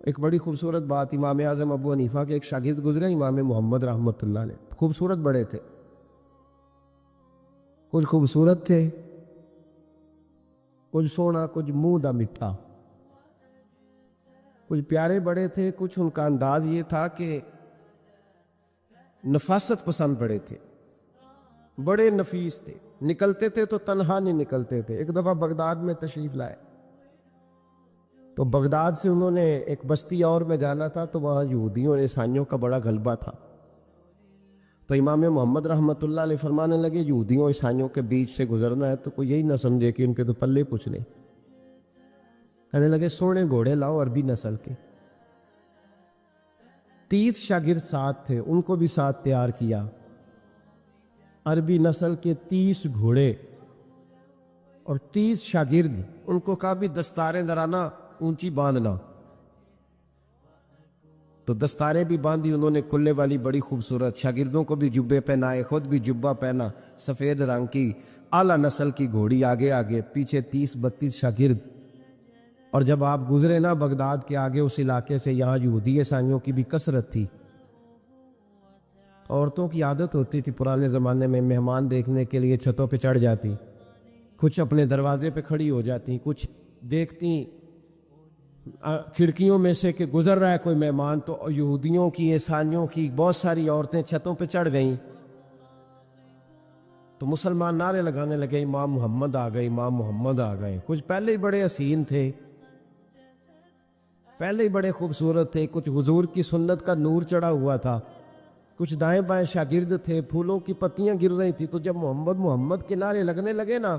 ایک بڑی خوبصورت بات، امام اعظم ابو حنیفہ کے ایک شاگرد گزرے امام محمد رحمۃ اللہ علیہ، خوبصورت بڑے تھے، کچھ خوبصورت تھے، کچھ سونا، کچھ منہ دا مٹھا، کچھ پیارے بڑے تھے، کچھ ان کا انداز یہ تھا کہ نفاست پسند بڑے تھے، بڑے نفیس تھے، نکلتے تھے تو تنہا نہیں نکلتے تھے۔ ایک دفعہ بغداد میں تشریف لائے تو بغداد سے انہوں نے ایک بستی اور میں جانا تھا، تو وہاں یہودیوں اور عیسائیوں کا بڑا غلبہ تھا، تو امام محمد رحمۃ اللہ علیہ فرمانے لگے یہودیوں اور عیسائیوں کے بیچ سے گزرنا ہے تو کوئی یہی نہ سمجھے کہ ان کے تو پلے پوچھ لیں۔ کہنے لگے سونے گھوڑے لاؤ عربی نسل کے۔ 30 شاگرد ساتھ تھے، ان کو بھی ساتھ تیار کیا، عربی نسل کے 30 گھوڑے اور 30 شاگرد، ان کو کہا بھی دستاریں درانا اونچی باندھنا، تو دستاریں بھی باندھی انہوں نے کلے والی بڑی خوبصورت، شاگردوں کو بھی جبے پہنائے، خود بھی جبہ پہنا، سفید رنگ کی اعلیٰ نسل کی گھوڑی، آگے آگے پیچھے 30-32 شاگرد۔ اور جب آپ گزرے نا بغداد کے آگے اس علاقے سے، یہاں یہودی عیسائیوں کی بھی کثرت تھی، عورتوں کی عادت ہوتی تھی پرانے زمانے میں مہمان دیکھنے کے لیے چھتوں پہ چڑھ جاتی، کچھ اپنے دروازے پہ کھڑی ہو جاتی، کچھ دیکھتی کھڑکیوں میں سے کہ گزر رہا ہے کوئی مہمان، تو یہودیوں کی عیسائیوں کی بہت ساری عورتیں چھتوں پہ چڑھ گئیں، تو مسلمان نعرے لگانے لگے امام محمد آ گئے، امام محمد آ گئے۔ کچھ پہلے ہی بڑے حسین تھے، پہلے ہی بڑے خوبصورت تھے، کچھ حضور کی سنت کا نور چڑھا ہوا تھا، کچھ دائیں بائیں شاگرد تھے، پھولوں کی پتیاں گر رہی تھی، تو جب محمد محمد کے نعرے لگنے لگے نا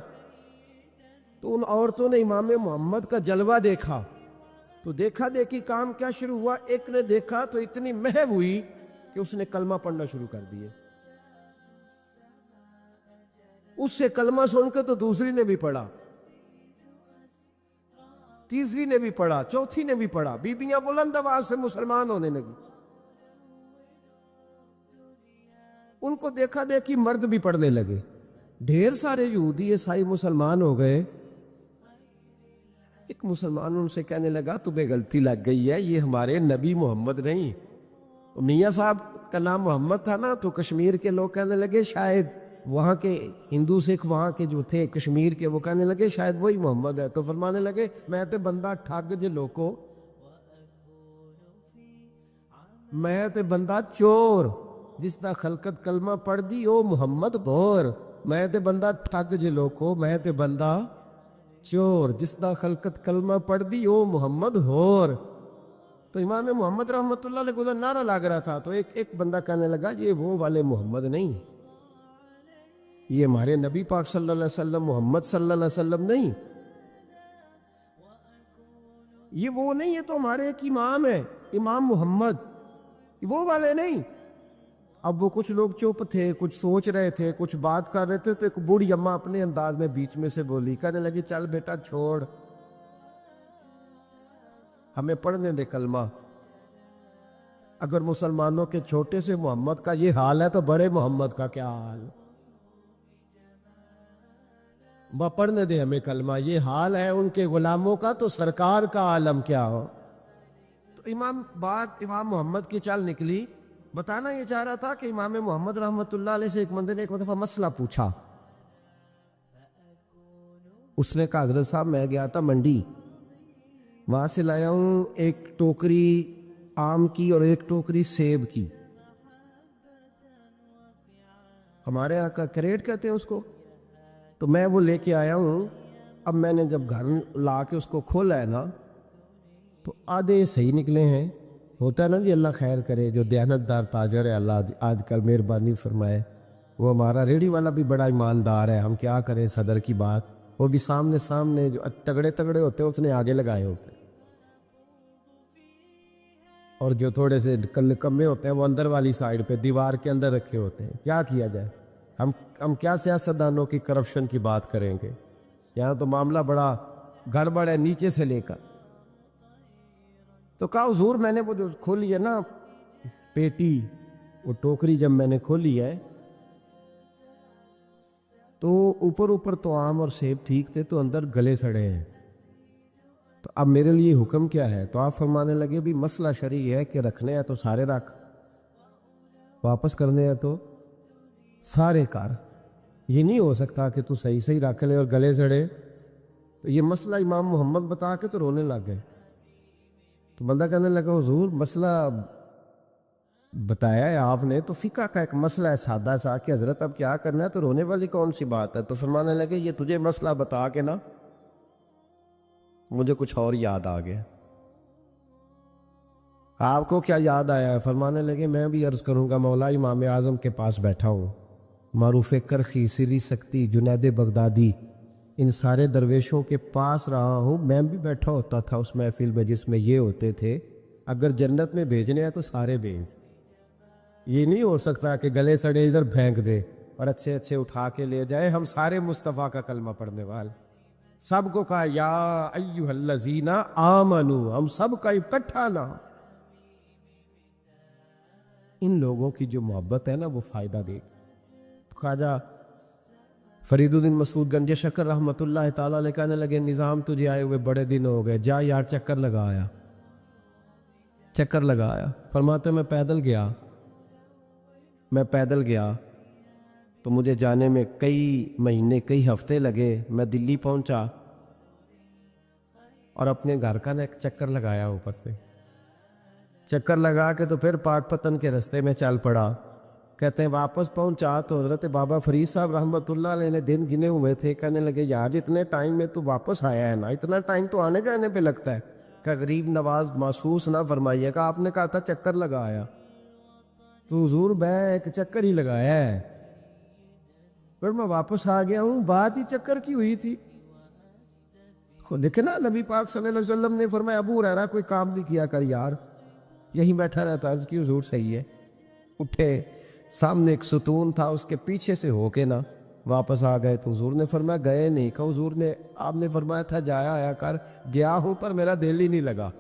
تو ان عورتوں نے امام محمد کا جلوہ دیکھا، تو دیکھا دیکھی کام کیا شروع ہوا، ایک نے دیکھا تو اتنی محو ہوئی کہ اس نے کلمہ پڑھنا شروع کر دیے، اس سے کلمہ سن کے تو دوسری نے بھی پڑھا، تیسری نے بھی پڑھا، چوتھی نے بھی پڑھا، بیبیاں بلند آواز سے مسلمان ہونے لگی، ان کو دیکھا دیکھی مرد بھی پڑھنے لگے، ڈھیر سارے یہودی عیسائی مسلمان ہو گئے۔ ایک مسلمان ان سے کہنے لگا تمہیں غلطی لگ گئی ہے، یہ ہمارے نبی محمد نہیں۔ تو میاں صاحب کا نام محمد تھا نا، تو کشمیر کے لوگ کہنے لگے شاید وہاں کے ہندو سکھ وہاں کے جو تھے کشمیر کے، وہ کہنے لگے شاید وہی محمد ہے، تو فرمانے لگے میں تے بندہ ٹھگ جے لوکو، میں تے بندہ چور، جس دا خلقت کلمہ پڑھ دی او محمد بور، میں تے بندہ ٹھگ جے لوکو، میں تے بندہ چور، جس دا خلقت کلمہ پڑھ دی او محمد ہور۔ تو امام محمد رحمۃ اللہ علیہ کو نعرہ لگ رہا تھا، تو ایک بندہ کہنے لگا یہ وہ والے محمد نہیں، یہ ہمارے نبی پاک صلی اللہ علیہ وسلم محمد صلی اللہ علیہ وسلم نہیں، یہ وہ نہیں، یہ تو ہمارے ایک امام ہے امام محمد، وہ والے نہیں۔ اب وہ کچھ لوگ چپ تھے، کچھ سوچ رہے تھے، کچھ بات کر رہے تھے، تو ایک بوڑھی اماں اپنے انداز میں بیچ میں سے بولی، کہنے لگی چل بیٹا چھوڑ، ہمیں پڑھنے دے کلمہ، اگر مسلمانوں کے چھوٹے سے محمد کا یہ حال ہے تو بڑے محمد کا کیا حال، پڑھنے دے ہمیں کلمہ، یہ حال ہے ان کے غلاموں کا تو سرکار کا عالم کیا ہو۔ تو امام محمد کی چال نکلی، بتانا یہ چاہ رہا تھا کہ امام محمد رحمۃ اللہ علیہ سے ایک بندے نے ایک دفعہ مسئلہ پوچھا، اس نے کہا حضرت صاحب میں گیا تھا منڈی، وہاں سے لایا ہوں ایک ٹوکری آم کی اور ایک ٹوکری سیب کی، ہمارے یہاں کا کریٹ کہتے ہیں اس کو، تو میں وہ لے کے آیا ہوں۔ اب میں نے جب گھر لا کے اس کو کھولا ہے نا تو آدھے صحیح نکلے ہیں، ہوتا ہے نا جی اللہ خیر کرے، جو دیانت دار تاجر ہے اللہ آج کل مہربانی فرمائے، وہ ہمارا ریڑھی والا بھی بڑا ایماندار ہے، ہم کیا کریں صدر کی بات، وہ بھی سامنے جو تگڑے تگڑے ہوتے ہیں اس نے آگے لگائے ہوتے ہیں، اور جو تھوڑے سے کمے ہوتے ہیں وہ اندر والی سائیڈ پہ دیوار کے اندر رکھے ہوتے ہیں۔ کیا کیا جائے، ہم کیا سیاستدانوں کی کرپشن کی بات کریں گے، یہاں تو معاملہ بڑا گڑبڑ ہے نیچے سے لے کر۔ تو کہا حضور میں نے وہ جو کھولی ہے نا پیٹی، وہ ٹوکری جب میں نے کھولی ہے تو اوپر تو آم اور سیب ٹھیک تھے، تو اندر گلے سڑے ہیں، تو اب میرے لیے حکم کیا ہے؟ تو آپ فرمانے لگے بھی مسئلہ شرعی ہے کہ رکھنے ہیں تو سارے رکھ، واپس کرنے ہیں تو سارے کر، یہ نہیں ہو سکتا کہ تو صحیح صحیح رکھ لے اور گلے سڑے۔ تو یہ مسئلہ امام محمد بتا کے تو رونے لگ گئے۔ تو بندہ کہنے لگا حضور مسئلہ بتایا ہے آپ نے، تو فقہ کا ایک مسئلہ ہے سادہ سا کہ حضرت اب کیا کرنا ہے، تو رونے والی کون سی بات ہے؟ تو فرمانے لگے یہ تجھے مسئلہ بتا کے نا مجھے کچھ اور یاد آ گیا۔ آپ کو کیا یاد آیا ہے؟ فرمانے لگے میں بھی عرض کروں گا، مولا امام اعظم کے پاس بیٹھا ہوں، معروف کرخی، سری سکتی، جنید بغدادی، ان سارے درویشوں کے پاس رہا ہوں، میں بھی بیٹھا ہوتا تھا اس محفل میں جس میں یہ ہوتے تھے، اگر جنت میں بھیجنے ہیں تو سارے بھیج، یہ نہیں ہو سکتا کہ گلے سڑے ادھر پھینک دے اور اچھے اچھے اٹھا کے لے جائے۔ ہم سارے مصطفیٰ کا کلمہ پڑھنے والے، سب کو کہا یا ایھا الذین آمنو، ہم سب کا اکٹھا نام۔ ان لوگوں کی جو محبت ہے نا وہ فائدہ دے گی۔ خواجہ فرید الدین مسعود گنج شکر رحمۃ اللہ تعالیٰ علیہ کہنے لگے نظام تجھے آئے ہوئے بڑے دن ہو گئے، جا یار چکر لگایا، چکر لگایا۔ فرماتے میں پیدل گیا تو مجھے جانے میں کئی مہینے کئی ہفتے لگے۔ میں دلی پہنچا اور اپنے گھر کا نا ایک چکر لگایا، اوپر سے چکر لگا کے تو پھر پاک پتن کے رستے میں چل پڑا۔ کہتے ہیں واپس پہنچا تو حضرت بابا فرید صاحب رحمۃ اللہ علیہ نے دن گنے ہوئے تھے، کہنے لگے یار اتنے ٹائم میں تو واپس آیا ہے نا، اتنا ٹائم تو آنے جانے پہ لگتا ہے، کہ غریب نواز محسوس نہ فرمائیے گا، آپ نے کہا تھا چکر لگایا، تو حضور میں ایک چکر ہی لگایا ہے، پھر میں واپس آ گیا ہوں، بات ہی چکر کی ہوئی تھی۔ خود دیکھیں نا نبی پاک صلی اللہ علیہ وسلم نے فرمایا ابو ہریرہ کوئی کام بھی کیا کر یار، یہیں بیٹھا رہتا، عرض کی حضور صحیح ہے۔ اٹھے، سامنے ایک ستون تھا، اس کے پیچھے سے ہو کے نا واپس آ گئے، تو حضور نے فرمایا گئے نہیں، کہ حضور نے آپ نے فرمایا تھا جایا آیا کر، گیا ہوں پر میرا دل ہی نہیں لگا۔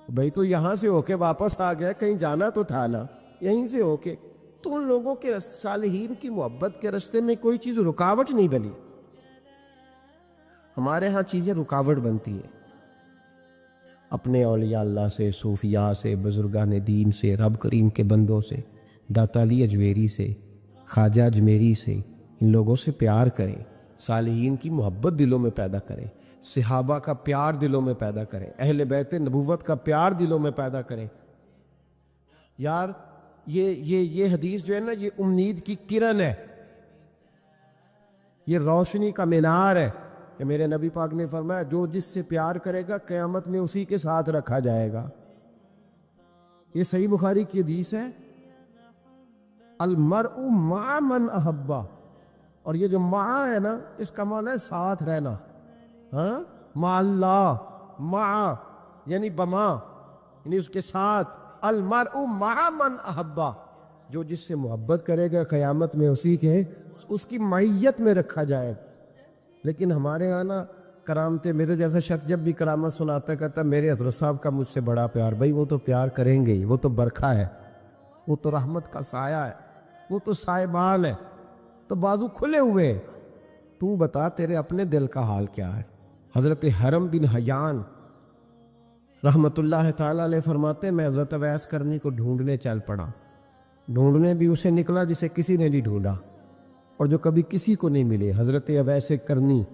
بھئی تو یہاں سے ہو کے واپس آ گیا، کہیں جانا تو تھا نا، یہیں سے ہو کے۔ تو ان لوگوں کے صالحین کی محبت کے راستے میں کوئی چیز رکاوٹ نہیں بنی۔ ہمارے ہاں چیزیں رکاوٹ بنتی ہیں، اپنے اولیاء اللہ سے، صوفیاء سے، بزرگان دین سے، رب کریم کے بندوں سے، داتا علی اجویری سے، خواجہ اجمیری سے، ان لوگوں سے پیار کریں، صالحین کی محبت دلوں میں پیدا کریں، صحابہ کا پیار دلوں میں پیدا کریں، اہل بیت نبوت کا پیار دلوں میں پیدا کریں۔ یار یہ حدیث جو ہے نا، یہ امید کی کرن ہے، یہ روشنی کا مینار ہے کہ میرے نبی پاک نے فرمایا جو جس سے پیار کرے گا قیامت میں اسی کے ساتھ رکھا جائے گا۔ یہ صحیح بخاری کی حدیث ہے، المرء مع من احبہ، اور یہ جو مع ہے نا اس کا معنی ہے ساتھ رہنا، ہاں، مع اللہ، مع یعنی بما، یعنی اس کے ساتھ، المرء مع من احبہ، جو جس سے محبت کرے گا قیامت میں اسی کے اس کی معیت میں رکھا جائے۔ لیکن ہمارے ہاں نا کرامتیں، میرے جیسا شخص جب بھی کرامت سناتا کہتا میرے حضرت صاحب کا مجھ سے بڑا پیار، بھائی وہ تو پیار کریں گے ہی، وہ تو برکھا ہے، وہ تو رحمت کا سایہ ہے، وہ تو سائبان ہے، تو بازو کھلے ہوئے۔ تو بتا تیرے اپنے دل کا حال کیا ہے؟ حضرت حرم بن حیان رحمت اللہ تعالیٰ علیہ فرماتے میں حضرت اویس کرنی کو ڈھونڈنے چل پڑا، ڈھونڈنے بھی اسے نکلا جسے کسی نے نہیں ڈھونڈا اور جو کبھی کسی کو نہیں ملے، حضرت اویس کرنی۔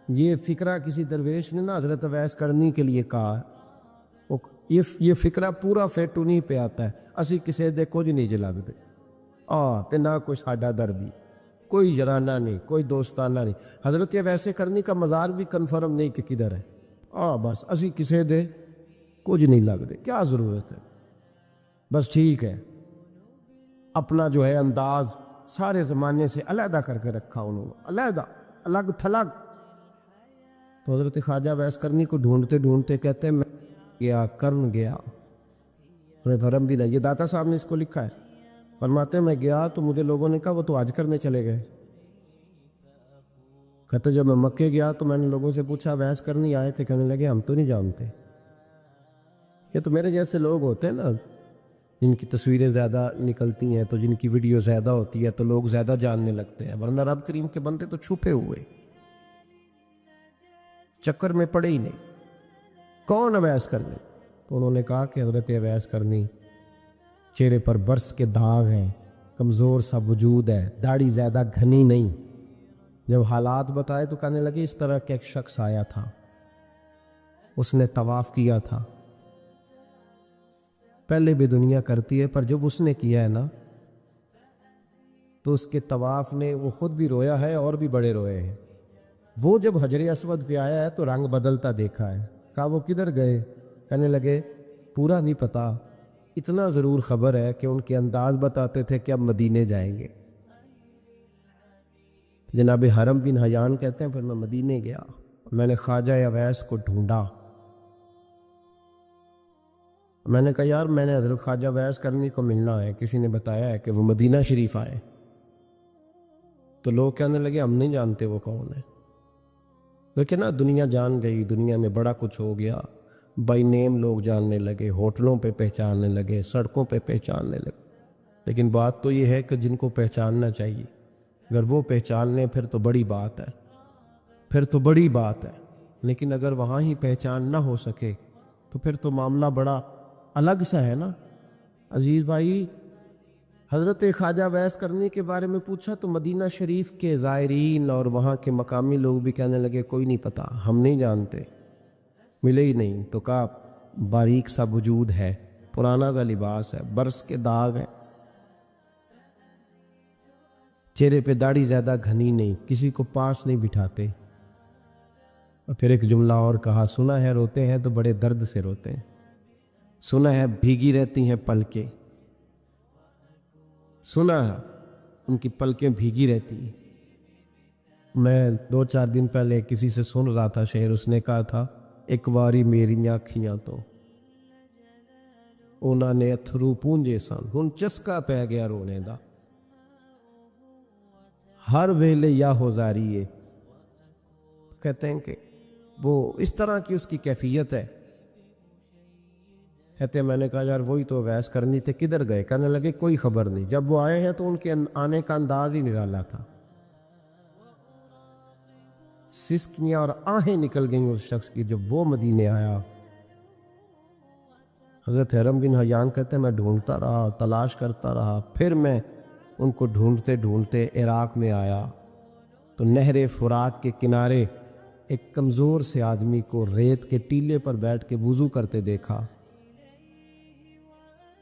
یہ فقرہ کسی درویش نے نا حضرت اویس کرنی کے لیے کہا، یہ فقرہ پورا فٹ انہیں پہ آتا ہے، اسی کسے دے کچھ نہیں جلگ دے، تے نہ کوئی ساڈا دردی، کوئی جرانہ نہیں، کوئی دوستانہ نہیں۔ حضرت اویس کرنی کا مزار بھی کنفرم نہیں کہ کدھر ہے، بس اسی کسے دے کچھ نہیں لگ دے، کیا ضرورت ہے، بس ٹھیک ہے، اپنا جو ہے انداز سارے زمانے سے علیحدہ کر کے رکھا انہوں نے، علیحدہ، الگ تھلگ۔ تو حضرت خواجہ اویس کرنی کو ڈھونڈتے ڈھونڈتے کہتے ہیں میں گیا، کرن گیا، انہیں دھرم بھی نہیں، یہ داتا صاحب نے اس کو لکھا ہے، فرماتے ہیں میں گیا تو مجھے لوگوں نے کہا وہ تو حج کرنے چلے گئے۔ کہتے جب میں مکے گیا تو میں نے لوگوں سے پوچھا اویس کرنی آئے تھے؟ کہنے لگے ہم تو نہیں جانتے۔ یہ تو میرے جیسے لوگ ہوتے ہیں نا جن کی تصویریں زیادہ نکلتی ہیں، تو جن کی ویڈیو زیادہ ہوتی ہے تو لوگ زیادہ جاننے لگتے ہیں، ورنہ رب کریم کے بندے تو چھپے ہوئے۔ چکر میں پڑے ہی نہیں، کون اویس کرنی؟ تو انہوں نے کہا کہ حضرت اویس کرنی چہرے پر برس کے داغ ہیں، کمزور سا وجود ہے، داڑھی زیادہ گھنی نہیں۔ جب حالات بتائے تو کہنے لگے اس طرح کا ایک شخص آیا تھا، اس نے طواف کیا تھا، پہلے بھی دنیا کرتی ہے پر جب اس نے کیا ہے نا تو اس کے طواف نے وہ خود بھی رویا ہے اور بھی بڑے روئے ہیں۔ وہ جب حجر اسود پہ آیا ہے تو رنگ بدلتا دیکھا ہے۔ کہا وہ کدھر گئے؟ کہنے لگے پورا نہیں پتا، اتنا ضرور خبر ہے کہ ان کے انداز بتاتے تھے کہ اب مدینے جائیں گے۔ جناب حرم بن حیان کہتے ہیں پھر میں مدینے گیا، میں نے خواجہ اویس کو ڈھونڈا۔ میں نے کہا یار میں نے حضرت خواجہ اویس کرنی کو ملنا ہے، کسی نے بتایا ہے کہ وہ مدینہ شریف آئے۔ تو لوگ کہنے لگے ہم نہیں جانتے وہ کون ہے، لیکن نا دنیا جان گئی، دنیا میں بڑا کچھ ہو گیا، بائی نیم لوگ جاننے لگے، ہوٹلوں پہ پہچاننے لگے، سڑکوں پہ پہچاننے لگے۔ لیکن بات تو یہ ہے کہ جن کو پہچاننا چاہیے اگر وہ پہچان لیں پھر تو بڑی بات ہے، پھر تو بڑی بات ہے۔ لیکن اگر وہاں ہی پہچان نہ ہو سکے تو پھر تو معاملہ بڑا الگ سا ہے نا۔ عزیز بھائی، حضرت خواجہ اویس کرنی کے بارے میں پوچھا تو مدینہ شریف کے زائرین اور وہاں کے مقامی لوگ بھی کہنے لگے کوئی نہیں پتا، ہم نہیں جانتے، ملے ہی نہیں۔ تو کہا باریک سا وجود ہے، پرانا سا لباس ہے، برس کے داغ ہے، چہرے پہ داڑھی زیادہ گھنی نہیں، کسی کو پاس نہیں بٹھاتے۔ اور پھر ایک جملہ اور کہا، سنا ہے روتے ہیں تو بڑے درد سے روتے ہیں، سنا ہے بھیگی رہتی ہیں پلکیں، سنا ہے ان کی پلکیں بھیگی رہتی ہیں۔ میں 2-4 دن پہلے کسی سے سن رہا تھا شعر، اس نے کہا تھا ایک واری میریاں کھیاں تو انہوں نے اتھرو پونجے سن، ہن چسکا پہ گیا رونے دا، ہر ویلے یا ہوزاریے۔ کہتے ہیں کہ وہ اس طرح کی اس کی کیفیت ہے۔ کہتے ہیں میں نے کہا یار وہی تو اویس کرنی تھے، کدھر گئے؟ کہنے لگے کوئی خبر نہیں، جب وہ آئے ہیں تو ان کے آنے کا انداز ہی نرالا تھا، سسکیاں اور آہیں نکل گئیں اس شخص کی جب وہ مدینے آیا۔ حضرت حرم بن حیان کہتے ہیں میں ڈھونڈتا رہا، تلاش کرتا رہا، پھر میں ان کو ڈھونڈتے ڈھونڈتے عراق میں آیا تو نہر فرات کے کنارے ایک کمزور سے آدمی کو ریت کے ٹیلے پر بیٹھ کے وضو کرتے دیکھا۔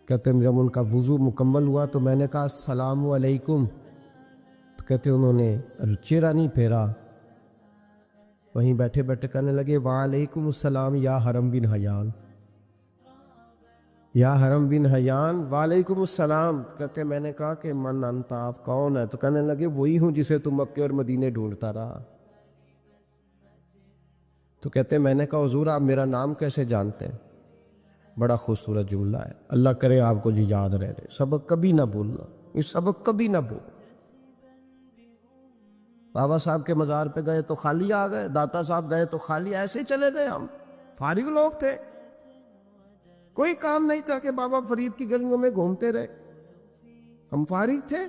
کہتے ہیں جب ان کا وضو مکمل ہوا تو میں نے کہا السلام علیکم، تو کہتے انہوں نے چہرہ نہیں پھیرا، وہیں بیٹھے بیٹھے کہنے لگے وعلیکم السلام یا حرم بن حیان، یا حرم بن حیان وعلیکم السلام۔ کہتے میں نے کہا کہ من انت، آپ کون ہے؟ تو کہنے لگے وہی ہوں جسے تم مکے اور مدینے ڈھونڈتا رہا۔ تو کہتے میں نے کہا حضور آپ میرا نام کیسے جانتے ہیں؟ بڑا خوبصورت جملہ ہے، اللہ کرے آپ کو جی یاد رہے، سبق کبھی نہ بھولنا، یہ سبق کبھی نہ بھول۔ بابا صاحب کے مزار پہ گئے تو خالی آ گئے، داتا صاحب گئے تو خالی، ایسے ہی چلے گئے، ہم فارغ لوگ تھے، کوئی کام نہیں تھا کہ بابا فرید کی گلیوں میں گھومتے رہے، ہم فارغ تھے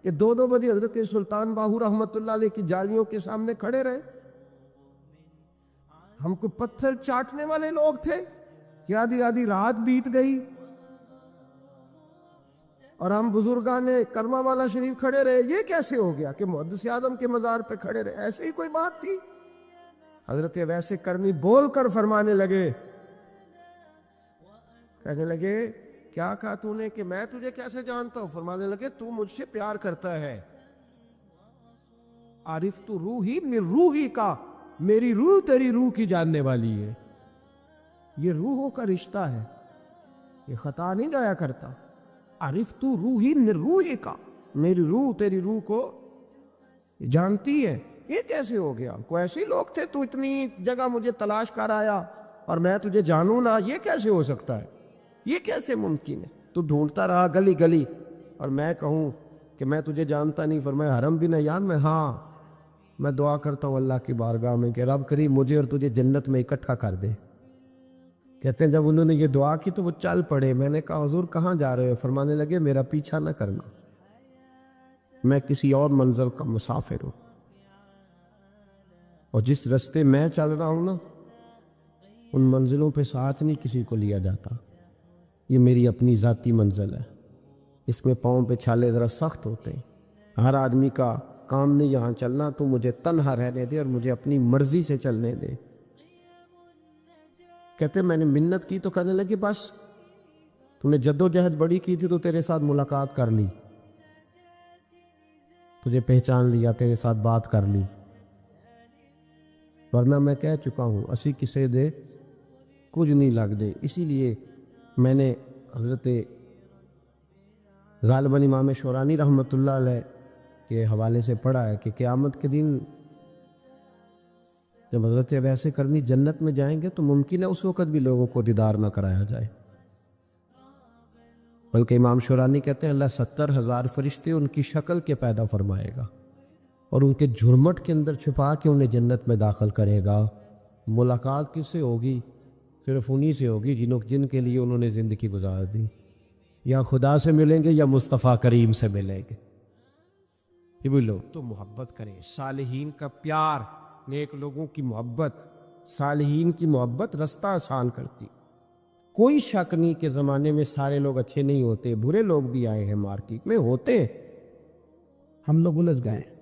کہ 2 بجے حضرت سلطان باہو رحمت اللہ علیہ کی جالیوں کے سامنے کھڑے رہے۔ ہم کو پتھر چاٹنے والے لوگ تھے کہ آدھی آدھی رات بیت گئی اور ہم بزرگان کرما والا شریف کھڑے رہے۔ یہ کیسے ہو گیا کہ محدث اعظم کے مزار پہ کھڑے رہے؟ ایسے ہی کوئی بات تھی؟ حضرت ویسے کرنی بول کر فرمانے لگے، کہنے لگے کیا کہا تو نے کہ میں تجھے کیسے جانتا ہوں؟ فرمانے لگے تو مجھ سے پیار کرتا ہے، عارف تو روحی من روحی کا، میری روح تیری روح کی جاننے والی ہے، یہ روحوں کا رشتہ ہے، یہ خطا نہیں جایا کرتا۔ عارف تو روحی من روحی کا، میری روح تیری روح کو جانتی ہے۔ یہ کیسے ہو گیا؟ کوئی ایسے لوگ تھے تو اتنی جگہ مجھے تلاش کر آیا اور میں تجھے جانوں نہ؟ یہ کیسے ہو سکتا ہے؟ یہ کیسے ممکن ہے؟ تو ڈھونڈتا رہا گلی گلی اور میں کہوں کہ میں تجھے جانتا نہیں؟ فرمایا حرم بن حیان میں، ہاں میں دعا کرتا ہوں اللہ کی بارگاہ میں کہ رب کریم مجھے اور تجھے جنت میں اکٹھا کر دے۔ کہتے ہیں جب انہوں نے یہ دعا کی تو وہ چل پڑے۔ میں نے کہا حضور کہاں جا رہے ہو؟ فرمانے لگے میرا پیچھا نہ کرنا، میں کسی اور منزل کا مسافر ہوں۔ اور جس رستے میں چل رہا ہوں نا، ان منزلوں پہ ساتھ نہیں کسی کو لیا جاتا. یہ میری اپنی ذاتی منزل ہے. اس میں پاؤں پہ چھالے ذرا سخت ہوتے ہیں. ہر آدمی کا کام نہیں یہاں چلنا، تو مجھے تنہا رہنے دے اور مجھے اپنی مرضی سے چلنے دے. کہتے میں نے منت کی تو کہنے لگے بس تو نے جد و جہد بڑی کی تھی تو تیرے ساتھ ملاقات کر لی، تجھے پہچان لیا، تیرے ساتھ بات کر لی، ورنہ میں کہہ چکا ہوں اسی کسے دے کچھ نہیں لگ دے. اسی لیے میں نے حضرت غالباً امام شورانی رحمۃ اللہ علیہ کے حوالے سے پڑھا ہے کہ قیامت کے دن جب حضرت ویسے کرنی جنت میں جائیں گے تو ممکن ہے اس وقت بھی لوگوں کو دیدار نہ کرایا جائے، بلکہ امام شورانی کہتے ہیں اللہ 70,000 فرشتے ان کی شکل کے پیدا فرمائے گا اور ان کے جھرمٹ کے اندر چھپا کے انہیں جنت میں داخل کرے گا. ملاقات کس سے ہوگی؟ صرف انہی سے ہوگی جن کے لیے انہوں نے زندگی گزار دی. یا خدا سے ملیں گے یا مصطفیٰ کریم سے ملیں گے. یہ بھی لوگ تو محبت کریں، صالحین کا پیار، نیک لوگوں کی محبت، صالحین کی محبت رستہ آسان کرتی. کوئی شک نہیں کہ زمانے میں سارے لوگ اچھے نہیں ہوتے، برے لوگ بھی آئے ہیں مارکیٹ میں، ہوتے ہیں. ہم لوگ الجھ گئے ہیں،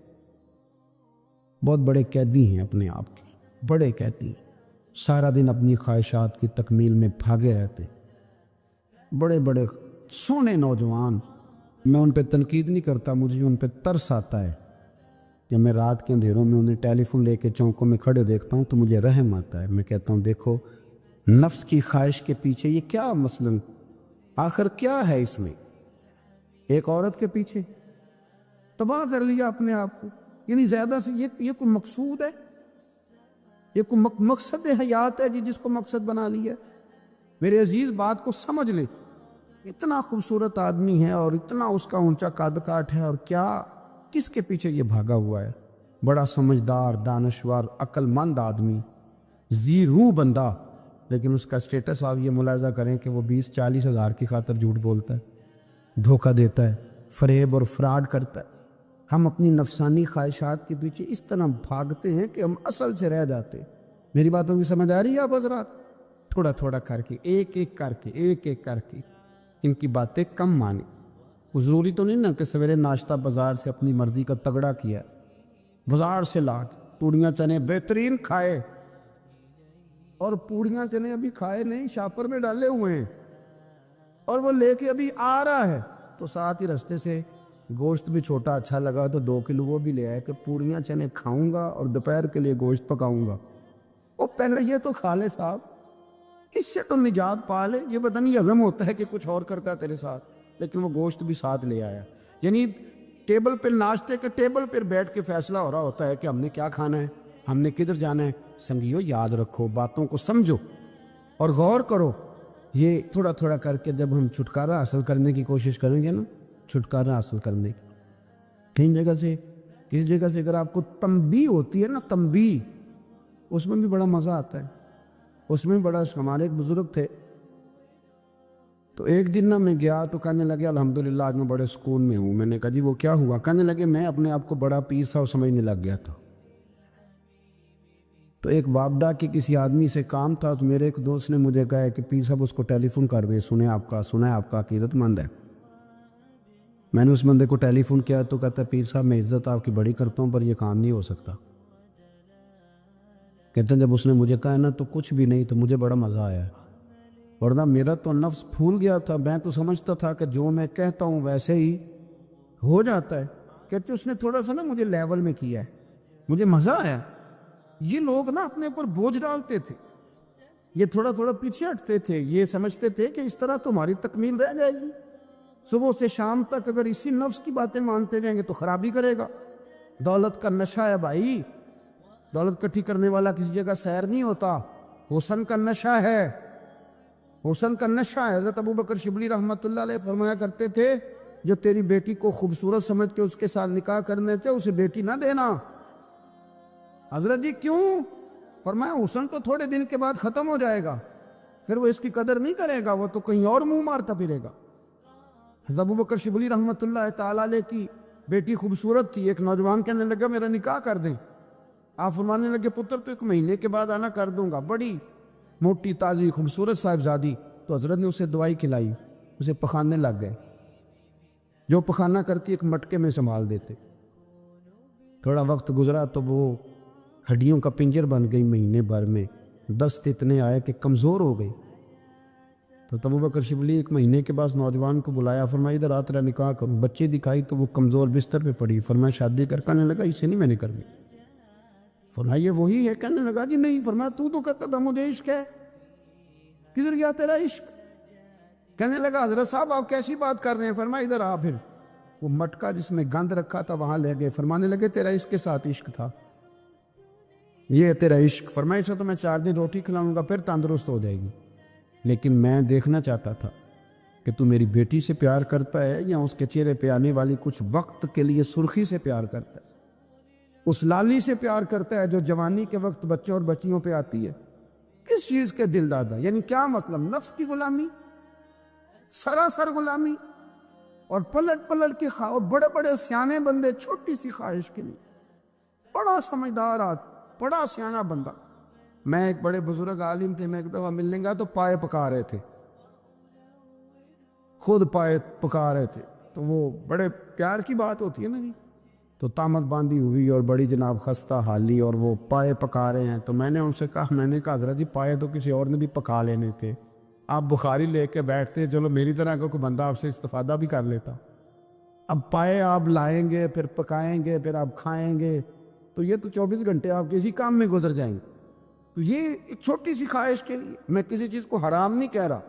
بہت بڑے قیدی ہیں اپنے آپ کے، بڑے قیدی ہیں. سارا دن اپنی خواہشات کی تکمیل میں بھاگے رہتے. بڑے بڑے سونے نوجوان، میں ان پہ تنقید نہیں کرتا، مجھے ان پہ ترس آتا ہے. جب میں رات کے اندھیروں میں انہیں ٹیلی فون لے کے چوکوں میں کھڑے دیکھتا ہوں تو مجھے رحم آتا ہے. میں کہتا ہوں دیکھو نفس کی خواہش کے پیچھے یہ کیا مثلاً آخر کیا ہے اس میں؟ ایک عورت کے پیچھے تباہ کر لیا اپنے آپ کو. یعنی زیادہ سے یہ کوئی مقصود ہے؟ یہ کوئی مقصد حیات ہے جس کو مقصد بنا لیا؟ میرے عزیز بات کو سمجھ لے. اتنا خوبصورت آدمی ہے اور اتنا اس کا اونچا قد کاٹ ہے، اور کیا کس کے پیچھے یہ بھاگا ہوا ہے؟ بڑا سمجھدار، دانشور، عقل مند آدمی، ذی روح بندہ، لیکن اس کا سٹیٹس آپ یہ ملاحظہ کریں کہ وہ 20-40 ہزار کی خاطر جھوٹ بولتا ہے، دھوکہ دیتا ہے، فریب اور فراڈ کرتا ہے. ہم اپنی نفسانی خواہشات کے پیچھے اس طرح بھاگتے ہیں کہ ہم اصل سے رہ جاتے ہیں. میری باتوں کی سمجھ آ رہی ہے آپ حضرات؟ تھوڑا تھوڑا کر کے، ایک ایک کر کے ان کی باتیں کم مانی. ضروری تو نہیں نا کہ سویرے ناشتہ بازار سے اپنی مرضی کا تگڑا کیا، بازار سے لا کے پوڑیاں چنے بہترین کھائے، اور پوڑیاں چنے ابھی کھائے نہیں، شاپر میں ڈالے ہوئے ہیں، اور وہ لے کے ابھی آ رہا ہے تو ساتھ ہی رستے سے گوشت بھی چھوٹا اچھا لگا تو 2 کلو وہ بھی لے آئے کہ پوڑیاں چنے کھاؤں گا اور دوپہر کے لیے گوشت پکاؤں گا. وہ پہلے یہ تو کھا لے صاحب، اس سے تو نجات پا لے. یہ پتہ نہیں ہضم ہوتا ہے کہ کچھ اور کرتا ہے تیرے ساتھ، لیکن وہ گوشت بھی ساتھ لے آیا. یعنی ٹیبل پہ، ناشتے کے ٹیبل پر بیٹھ کے فیصلہ ہو رہا ہوتا ہے کہ ہم نے کیا کھانا ہے، ہم نے کدھر جانا ہے. سنگیو یاد رکھو، باتوں کو سمجھو اور غور کرو. یہ تھوڑا تھوڑا کر کے جب ہم چھٹکارا حاصل کرنے کی کوشش کریں گے نا، چھٹکارا حاصل کرنے کی کہیں جگہ سے، کس جگہ سے اگر آپ کو تنبیہ ہوتی ہے نا، تنبیہ، اس میں بھی بڑا مزہ آتا ہے. اس میں بڑا، ہمارے ایک بزرگ تھے تو ایک دن نا میں گیا تو کہنے لگے الحمدللہ آج میں بڑے سکون میں ہوں. میں نے کہا جی وہ کیا ہوا؟ کہنے لگے میں اپنے آپ کو بڑا پیر صاحب سمجھنے لگ گیا تھا. تو ایک بابڈا کے کسی آدمی سے کام تھا تو میرے ایک دوست نے مجھے کہا کہ پیر صاحب اس کو ٹیلی فون کر دے، سنا ہے آپ کا عقیدت مند ہے. میں نے اس بندے کو ٹیلی فون کیا تو کہتا ہے پیر صاحب میں عزت آپ کی بڑی کرتا ہوں پر یہ کام نہیں ہو سکتا. کہتے ہیں جب اس نے مجھے کہا نا تو کچھ بھی نہیں، تو مجھے بڑا مزہ آیا، ورنہ میرا تو نفس پھول گیا تھا. میں تو سمجھتا تھا کہ جو میں کہتا ہوں ویسے ہی ہو جاتا ہے. کہتے اس نے تھوڑا سا نا مجھے لیول میں کیا ہے، مجھے مزہ آیا. یہ لوگ نا اپنے اوپر بوجھ ڈالتے تھے، یہ تھوڑا تھوڑا پیچھے ہٹتے تھے، یہ سمجھتے تھے کہ اس طرح تمہاری تکمیل رہ جائے گی. صبح سے شام تک اگر اسی نفس کی باتیں مانتے جائیں گے تو خرابی کرے گا. دولت کا نشہ ہے بھائی، دولت کٹھی کرنے والا کسی جگہ سیر نہیں ہوتا. حسن کا نشہ ہے، حسن کا نشہ ہے. حضرت ابو بکر شبلی رحمۃ اللہ علیہ فرمایا کرتے تھے جو تیری بیٹی کو خوبصورت سمجھ کے اس کے ساتھ نکاح کرنے تھے اسے بیٹی نہ دینا. حضرت جی کیوں؟ فرمایا حسن تو تھوڑے دن کے بعد ختم ہو جائے گا، پھر وہ اس کی قدر نہیں کرے گا، وہ تو کہیں اور منہ مارتا پھرے گا. حضرت ابو بکر شبلی رحمۃ اللہ تعالیٰ علیہ کی بیٹی خوبصورت تھی. ایک نوجوان کہنے لگا میرا نکاح کر دیں. آپ فرمانے لگے پتر تو 1 مہینے کے بعد آنا کر دوں گا، بڑی موٹی تازی خوبصورت صاحبزادی۔ تو حضرت نے اسے دوائی کھلائی، اسے پخانے لگ گئے، جو پخانہ کرتی ایک مٹکے میں سنبھال دیتے۔ تھوڑا وقت گزرا تو وہ ہڈیوں کا پنجر بن گئی، مہینے بھر میں دست اتنے آئے کہ کمزور ہو گئی۔ تو ابو بکر شبلی 1 مہینے کے بعد نوجوان کو بلایا، فرمایا ادھر آ تیرا نکاح کروں۔ بچے دکھائی تو وہ کمزور بستر پہ پڑی، فرمایا شادی کرنے لگا اسے نہیں میں نے کرنی۔ فرمایا یہ وہی ہے؟ کہنے لگا جی نہیں۔ فرمایا تو کہتا تھا مجھے عشق ہے، کدھر گیا تیرا عشق؟ کہنے لگا حضرت صاحب آپ کیسی بات کر رہے ہیں؟ فرمایا ادھر آ۔ پھر وہ مٹکا جس میں گند رکھا تھا وہاں لے گئے، فرمانے لگے تیرا اس کے ساتھ عشق تھا، یہ ہے تیرا عشق۔ فرمایا اسے تو میں 4 دن روٹی کھلاؤں گا پھر تندرست ہو جائے گی، لیکن میں دیکھنا چاہتا تھا کہ تو میری بیٹی سے پیار کرتا ہے یا اس کے چہرے پہ آنے والی کچھ وقت کے لیے سرخی سے پیار کرتا ہے، اس لالی سے پیار کرتا ہے جو جوانی کے وقت بچوں اور بچیوں پہ آتی ہے۔ کس چیز کے دل دادا؟ یعنی کیا مطلب؟ نفس کی غلامی، سراسر غلامی، اور پلٹ پلٹ کے اور بڑے بڑے سیانے بندے چھوٹی سی خواہش کے لیے، بڑا سمجھدار بڑا سیانہ بندہ۔ میں ایک بڑے بزرگ عالم تھے، میں ایک دفعہ ملنے گا تو پائے پکا رہے تھے، خود پائے پکا رہے تھے، تو وہ بڑے پیار کی بات ہوتی ہے نا جی، تو تامت باندھی ہوئی اور بڑی جناب خستہ حالی، اور وہ پائے پکا رہے ہیں۔ تو میں نے ان سے کہا، میں نے کہا حضرت جی پائے تو کسی اور نے بھی پکا لینے تھے، آپ بخاری لے کے بیٹھتے، چلو میری طرح کا کوئی بندہ آپ سے استفادہ بھی کر لیتا۔ اب پائے آپ لائیں گے، پھر پکائیں گے، پھر آپ کھائیں گے، تو یہ تو 24 گھنٹے آپ کسی کام میں گزر جائیں گے۔ تو یہ ایک چھوٹی سی خواہش کے لیے، میں کسی چیز کو حرام نہیں کہہ رہا،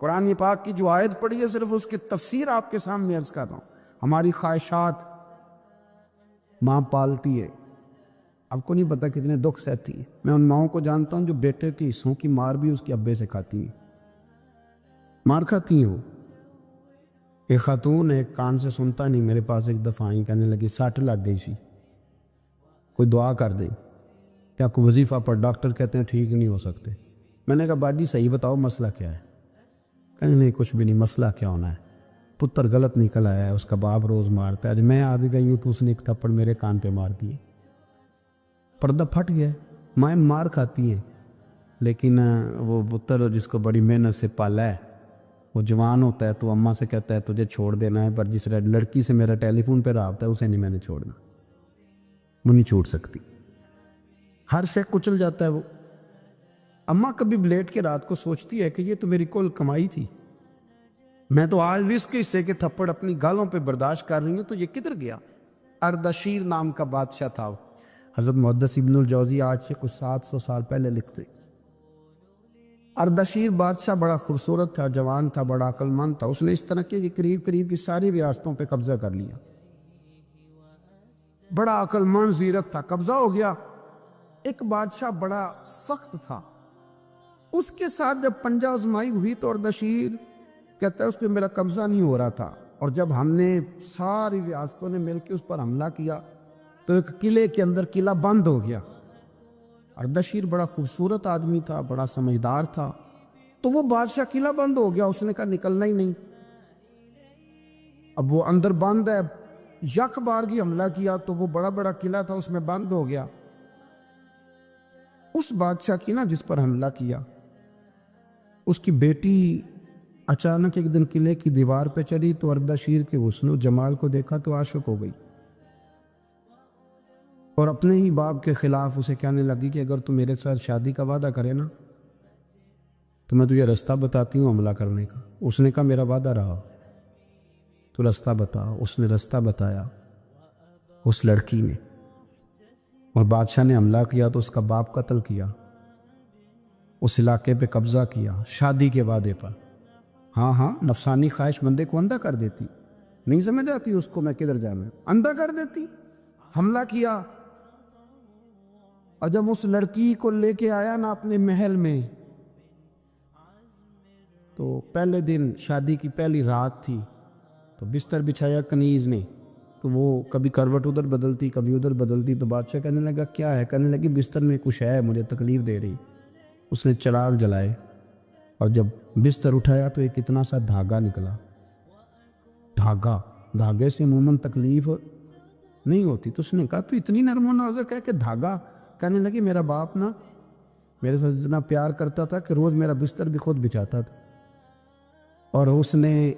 قرآن پاک کی جو آیت پڑھی ہے صرف اس کی تفسیر آپ کے سامنے عرض کر رہا ہوں۔ ہماری خواہشات ماں پالتی ہے، آپ کو نہیں پتہ کتنے دکھ سہتی ہے۔ میں ان ماؤں کو جانتا ہوں جو بیٹے کے حصوں کی مار بھی اس کے ابے سے کھاتی ہیں، مار کھاتی ہیں وہ۔ ایک خاتون ایک کان سے سنتا نہیں، میرے پاس ایک دفعہ آئیں، کہنے لگی 60 لگ گئی سی، کوئی دعا کر دے، کیا کوئی وظیفہ پڑھ، ڈاکٹر کہتے ہیں ٹھیک نہیں ہو سکتے۔ میں نے کہا باجی صحیح بتاؤ مسئلہ کیا ہے؟ کہنے نہیں کچھ بھی نہیں، مسئلہ کیا ہونا ہے، پتر غلط نکل آیا ہے، اس کا باپ روز مارتا ہے، آج میں آ بھی گئی ہوں تو اس نے ایک تھپڑ میرے کان پہ مار دیے، پردہ پھٹ گیا۔ مائیں مار کھاتی ہیں، لیکن وہ پتر جس کو بڑی محنت سے پالا ہے، وہ جوان ہوتا ہے تو اماں سے کہتا ہے تجھے چھوڑ دینا ہے، پر جس لڑکی سے میرا ٹیلی فون پہ رابطہ ہے اسے نہیں میں نے چھوڑنا، وہ نہیں چھوڑ سکتی، ہر شے کچل جاتا ہے وہ۔ اماں کبھی لیٹ کے رات کو سوچتی ہے کہ یہ تو میری کل کمائی تھی، میں تو آج اس کے حصے کے تھپڑ اپنی گالوں پہ برداشت کر رہی ہوں، تو یہ کدھر گیا؟ اردشیر نام کا بادشاہ تھا، حضرت محدث ابن الجوزی آج سے کچھ 700 سال پہلے لکھتے۔ اردشیر بادشاہ بڑا خوبصورت تھا، جوان تھا، بڑا عقل مند تھا، اس نے اس طرح کہ قریب قریب کی ساری ریاستوں پہ قبضہ کر لیا، بڑا عقل مند زیرک تھا، قبضہ ہو گیا۔ ایک بادشاہ بڑا سخت تھا، اس کے ساتھ جب پنجہ آزمائی ہوئی تو اردشیر کہتا ہے اس پہ میرا قبضہ نہیں ہو رہا تھا، اور جب ہم نے ساری ریاستوں نے مل کے اس پر حملہ کیا تو ایک قلعے کے اندر قلعہ بند ہو گیا۔ اردشیر بڑا خوبصورت آدمی تھا، بڑا سمجھدار تھا، تو وہ بادشاہ قلعہ بند ہو گیا، اس نے کہا نکلنا ہی نہیں، اب وہ اندر بند ہے، یک بارگی حملہ کیا تو وہ بڑا بڑا قلعہ تھا اس میں بند ہو گیا۔ اس بادشاہ کی نا جس پر حملہ کیا، اس کی بیٹی اچانک ایک دن قلعے کی دیوار پہ چڑھی تو اردشیر کے حسن و جمال کو دیکھا تو عاشق ہو گئی، اور اپنے ہی باپ کے خلاف اسے کہنے لگی کہ اگر تو میرے ساتھ شادی کا وعدہ کرے نا تو میں تجھے رستہ بتاتی ہوں حملہ کرنے کا۔ اس نے کہا میرا وعدہ رہا، تو رستہ بتا۔ اس نے رستہ بتایا اس لڑکی نے، اور بادشاہ نے حملہ کیا تو اس کا باپ قتل کیا، اس علاقے پہ قبضہ کیا شادی کے وعدے پر۔ ہاں ہاں، نفسانی خواہش بندے کو اندھا کر دیتی، نہیں سمجھ آتی اس کو میں کدھر جانا ہے، اندھا کر دیتی۔ حملہ کیا، اور جب اس لڑکی کو لے کے آیا نا اپنے محل میں، تو پہلے دن شادی کی پہلی رات تھی، تو بستر بچھایا کنیز نے، تو وہ کبھی کروٹ ادھر بدلتی کبھی ادھر بدلتی، تو بادشاہ کہنے لگا کیا ہے؟ کہنے لگی بستر میں کچھ ہے، مجھے تکلیف دے رہی۔ اس نے چراغ جلائے اور جب بستر اٹھایا تو ایک اتنا سا دھاگا نکلا، دھاگے سے عموماً تکلیف نہیں ہوتی، تو اس نے کہا تو اتنی نرم و نازک ہے کہ دھاگا کہنے لگی میرا باپ نا میرے ساتھ اتنا پیار کرتا تھا کہ روز میرا بستر بھی خود بچھاتا تھا، اور اس نے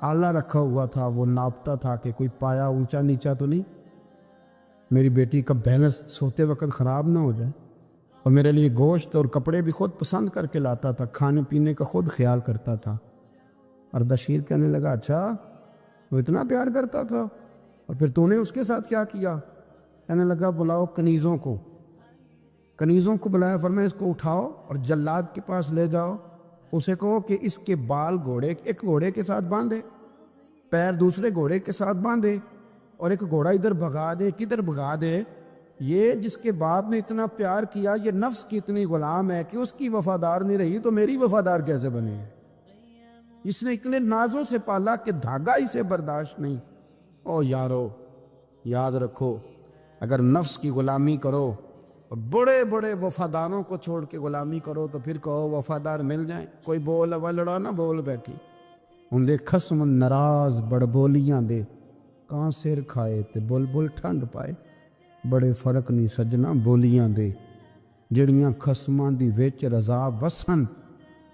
آلہ رکھا ہوا تھا، وہ ناپتا تھا کہ کوئی پایا اونچا نیچا تو نہیں، میری بیٹی کا بیلنس سوتے وقت خراب نہ ہو جائے، اور میرے لیے گوشت اور کپڑے بھی خود پسند کر کے لاتا تھا، کھانے پینے کا خود خیال کرتا تھا۔ اردشیر کہنے لگا اچھا وہ اتنا پیار کرتا تھا، اور پھر تو نے اس کے ساتھ کیا کیا؟ کہنے لگا بلاؤ کنیزوں کو بلایا، فرمایا اس کو اٹھاؤ اور جلاد کے پاس لے جاؤ، اسے کہو کہ اس کے بال ایک گھوڑے کے ساتھ باندھے، پیر دوسرے گھوڑے کے ساتھ باندھے، اور ایک گھوڑا ادھر بھگا دے، کدھر بھگا دے، یہ جس کے باپ نے اتنا پیار کیا، یہ نفس کی اتنی غلام ہے کہ اس کی وفادار نہیں رہی تو میری وفادار کیسے بنے گی؟ اس نے اتنے نازوں سے پالا کہ دھاگا اسے برداشت نہیں۔ او یارو یاد رکھو، اگر نفس کی غلامی کرو اور بڑے بڑے وفاداروں کو چھوڑ کے غلامی کرو تو پھر کہو وفادار مل جائیں، کوئی بول لڑا نہ بول بیٹھی، ان دے خصم ناراض بڑبولیاں دے، کہاں سر کھائے تے بلبل ٹھنڈ پائے، بڑے فرق نہیں سجنا بولیاں دے، جڑیاں خصماں دی وچ رضا وسن،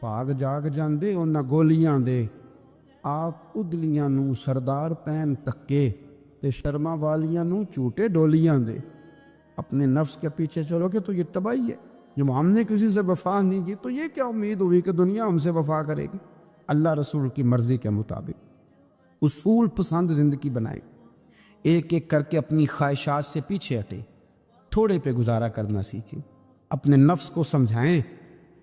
پاگ جاگ جاندے انہاں گولیاں دے، آپ ادلیاں نو سردار پین تکے تے شرما والیاں نو چوٹے ڈولیاں دے۔ اپنے نفس کے پیچھے چلو گے تو یہ تباہی ہے۔ جب ہم نے کسی سے وفا نہیں کی تو یہ کیا امید ہوئی کہ دنیا ہم سے وفا کرے گی؟ اللہ رسول کی مرضی کے مطابق اصول پسند زندگی بنائیں، ایک ایک کر کے اپنی خواہشات سے پیچھے ہٹیں، تھوڑے پہ گزارا کرنا سیکھیں، اپنے نفس کو سمجھائیں۔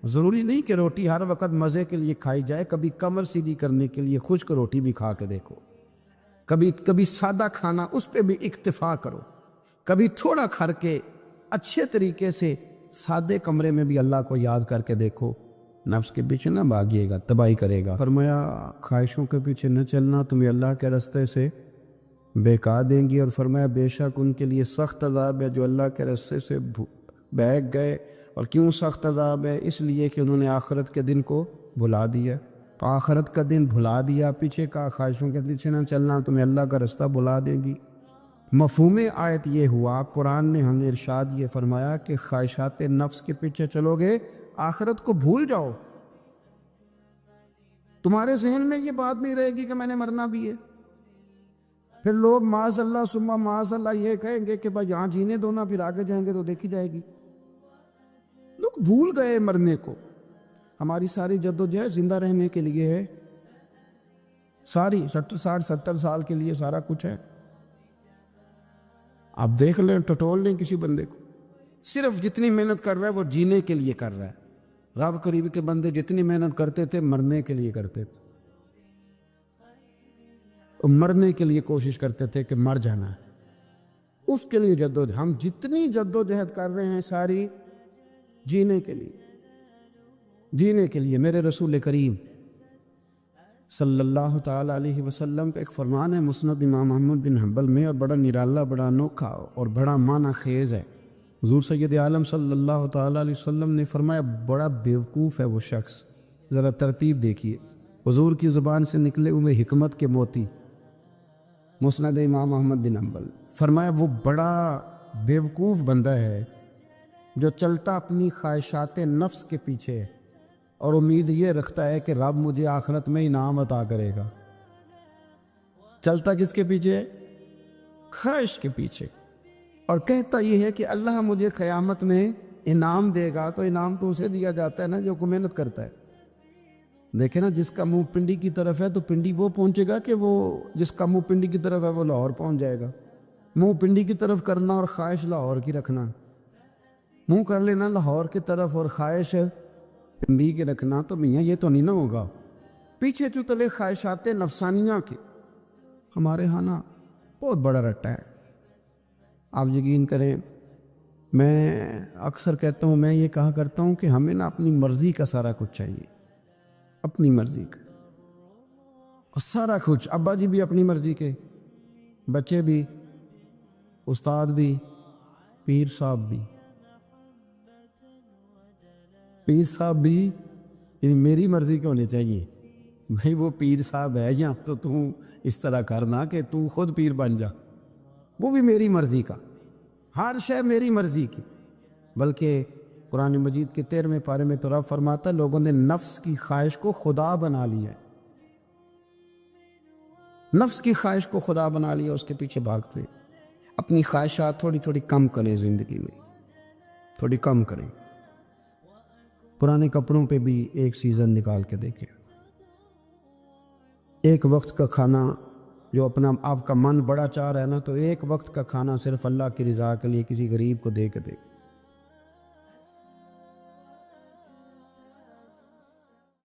ضروری نہیں کہ روٹی ہر وقت مزے کے لیے کھائی جائے، کبھی کمر سیدھی کرنے کے لیے خشک روٹی بھی کھا کے دیکھو، کبھی سادہ کھانا اس پہ بھی اکتفا کرو، کبھی تھوڑا کھر کے اچھے طریقے سے سادے کمرے میں بھی اللہ کو یاد کر کے دیکھو۔ نفس کے پیچھے نہ بھاگیے گا، تباہی کرے گا۔ فرمایا خواہشوں کے پیچھے نہ چلنا، تمہیں اللہ کے راستے سے بہکا دیں گی، اور فرمایا بے شک ان کے لیے سخت عذاب ہے جو اللہ کے راستے سے بہک گئے۔ اور کیوں سخت عذاب ہے؟ اس لیے کہ انہوں نے آخرت کے دن کو بھلا دیا، آخرت کا دن بھلا دیا، پیچھے کا خواہشوں کے پیچھے نہ چلنا، تمہیں اللہ کا راستہ بھلا دیں گی۔ مفہوم آیت یہ ہوا، قرآن نے ہمیں ارشاد یہ فرمایا کہ خواہشات نفس کے پیچھے چلو گے آخرت کو بھول جاؤ، تمہارے ذہن میں یہ بات نہیں رہے گی کہ میں نے مرنا بھی ہے۔ پھر لوگ معاذ اللہ ثم معاذ اللہ یہ کہیں گے کہ بھائی یہاں جینے دو نا، پھر آگے جائیں گے تو دیکھی جائے گی۔ لوگ بھول گئے مرنے کو۔ ہماری ساری جدوجہد زندہ رہنے کے لیے ہے، ساری 60-70 سال کے لیے سارا کچھ ہے۔ آپ دیکھ لیں، ٹٹول لیں کسی بندے کو، صرف جتنی محنت کر رہا ہے وہ جینے کے لیے کر رہا ہے۔ رب قریب کے بندے جتنی محنت کرتے تھے مرنے کے لیے کرتے تھے، مرنے کے لیے کوشش کرتے تھے کہ مر جانا ہے، اس کے لیے جدوجہد۔ ہم جتنی جدوجہد کر رہے ہیں ساری جینے کے لیے، جینے کے لیے۔ میرے رسول کریم صلی اللہ تعالیٰ علیہ وسلم کا ایک فرمان ہے مسند امام احمد بن حنبل میں، اور بڑا نرالا، بڑا انوکھا اور بڑا معنی خیز ہے۔ حضور سید عالم صلی اللہ تعالیٰ علیہ وسلم نے فرمایا بڑا بیوقوف ہے وہ شخص، ذرا ترتیب دیکھیے، حضور کی زبان سے نکلے ہوئے حکمت کے موتی، مسند امام احمد بن حنبل۔ فرمایا وہ بڑا بیوقوف بندہ ہے جو چلتا اپنی خواہشات نفس کے پیچھے ہے اور امید یہ رکھتا ہے کہ رب مجھے آخرت میں انعام عطا کرے گا۔ چلتا کس کے پیچھے ہے؟ خواہش کے پیچھے، اور کہتا یہ ہے کہ اللہ مجھے قیامت میں انعام دے گا، تو انعام تو اسے دیا جاتا ہے نا جو محنت کرتا ہے۔ دیکھیں نا، جس کا منہ پنڈی کی طرف ہے تو پنڈی وہ پہنچے گا کہ وہ جس کا منہ پنڈی کی طرف ہے وہ لاہور پہنچ جائے گا۔ منہ پنڈی کی طرف کرنا اور خواہش لاہور کی رکھنا، منہ کر لینا لاہور کی طرف اور خواہش پنڈی کے رکھنا، تو میاں یہ تو نہیں نہ ہوگا۔ پیچھے جو تلے خواہشات نفسانیہ کے ہمارے ہاں نا بہت بڑا رٹا ہے۔ آپ یقین کریں، میں اکثر کہتا ہوں، میں یہ کہا کرتا ہوں کہ ہمیں نا اپنی مرضی کا سارا کچھ چاہیے، اپنی مرضی کا، اور سارا کچھ۔ ابا جی بھی اپنی مرضی کے، بچے بھی، استاد بھی، پیر صاحب بھی، پیر صاحب بھی یعنی میری مرضی کے ہونے چاہیے۔ بھائی وہ پیر صاحب ہے یا تو اس طرح کرنا کہ تو خود پیر بن جا، وہ بھی میری مرضی کا، ہر شے میری مرضی کی۔ بلکہ قرآن مجید کے 13ویں پارے میں تو رب فرماتا ہے لوگوں نے نفس کی خواہش کو خدا بنا لیا ہے، نفس کی خواہش کو خدا بنا لیا، اس کے پیچھے بھاگتے ہیں۔ اپنی خواہشات تھوڑی تھوڑی کم کریں، زندگی میں تھوڑی کم کریں۔ پرانے کپڑوں پہ بھی ایک سیزن نکال کے دیکھیں۔ ایک وقت کا کھانا جو اپنا آپ کا من بڑا چاہ رہا ہے نا، تو ایک وقت کا کھانا صرف اللہ کی رضا کے لیے کسی غریب کو دے کے دے۔